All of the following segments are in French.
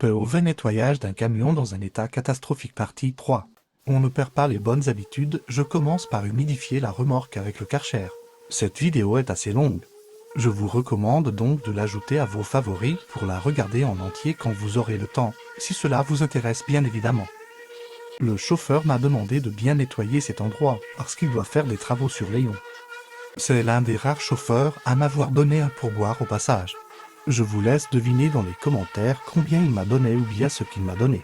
Mauvais nettoyage d'un camion dans un état catastrophique partie 3. On ne perd pas les bonnes habitudes, je commence par humidifier la remorque avec le Karcher. Cette vidéo est assez longue. Je vous recommande donc de l'ajouter à vos favoris pour la regarder en entier quand vous aurez le temps, si cela vous intéresse bien évidemment. Le chauffeur m'a demandé de bien nettoyer cet endroit, parce qu'il doit faire des travaux sur Léon. C'est l'un des rares chauffeurs à m'avoir donné un pourboire au passage. Je vous laisse deviner dans les commentaires combien il m'a donné ou bien ce qu'il m'a donné.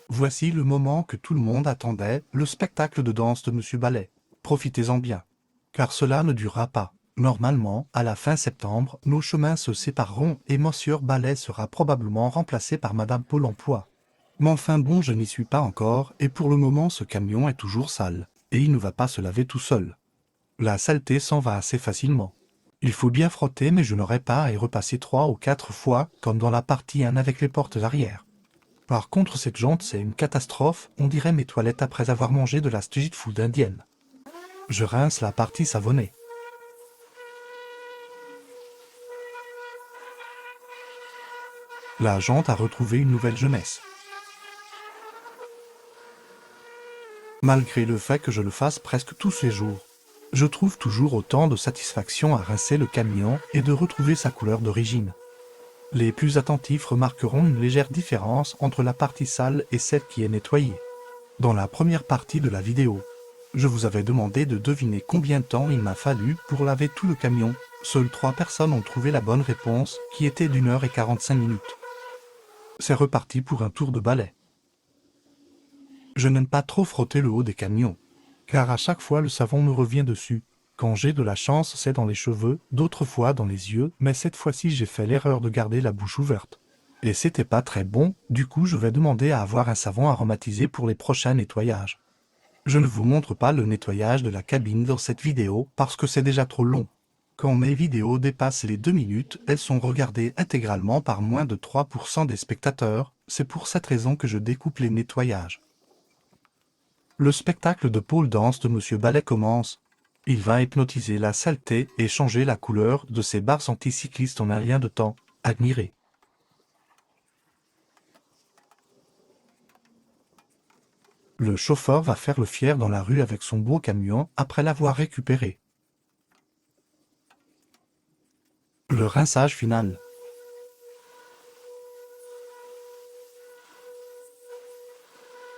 Voici le moment que tout le monde attendait, le spectacle de danse de Monsieur Ballet. Profitez-en bien. Car cela ne durera pas. Normalement, à la fin septembre, nos chemins se sépareront et Monsieur Ballet sera probablement remplacé par Madame Pôle emploi. Mais enfin bon, je n'y suis pas encore, et pour le moment ce camion est toujours sale. Et il ne va pas se laver tout seul. La saleté s'en va assez facilement. Il faut bien frotter, mais je n'aurai pas à y repasser 3 ou 4 fois, comme dans la partie 1 avec les portes arrière. Par contre, cette jante, c'est une catastrophe, on dirait mes toilettes après avoir mangé de la street food indienne. Je rince la partie savonnée. La jante a retrouvé une nouvelle jeunesse. Malgré le fait que je le fasse presque tous les jours, je trouve toujours autant de satisfaction à rincer le camion et de retrouver sa couleur d'origine. Les plus attentifs remarqueront une légère différence entre la partie sale et celle qui est nettoyée. Dans la première partie de la vidéo, je vous avais demandé de deviner combien de temps il m'a fallu pour laver tout le camion. Seules 3 personnes ont trouvé la bonne réponse, qui était d'1h45. C'est reparti pour un tour de balai. Je n'aime pas trop frotter le haut des camions, car à chaque fois le savon me revient dessus. Quand j'ai de la chance, c'est dans les cheveux, d'autres fois dans les yeux, mais cette fois-ci j'ai fait l'erreur de garder la bouche ouverte. Et c'était pas très bon, du coup je vais demander à avoir un savon aromatisé pour les prochains nettoyages. Je ne vous montre pas le nettoyage de la cabine dans cette vidéo parce que c'est déjà trop long. Quand mes vidéos dépassent les 2 minutes, elles sont regardées intégralement par moins de 3% des spectateurs, c'est pour cette raison que je découpe les nettoyages. Le spectacle de pole dance de Monsieur Ballet commence. Il va hypnotiser la saleté et changer la couleur de ces barres anticyclistes en un rien de temps. Admirez. Le chauffeur va faire le fier dans la rue avec son beau camion après l'avoir récupéré. Le rinçage final.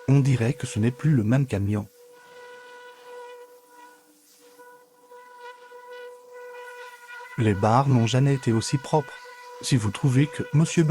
On dirait que ce n'est plus le même camion. Les barres n'ont jamais été aussi propres. Si vous trouvez que Monsieur Ballet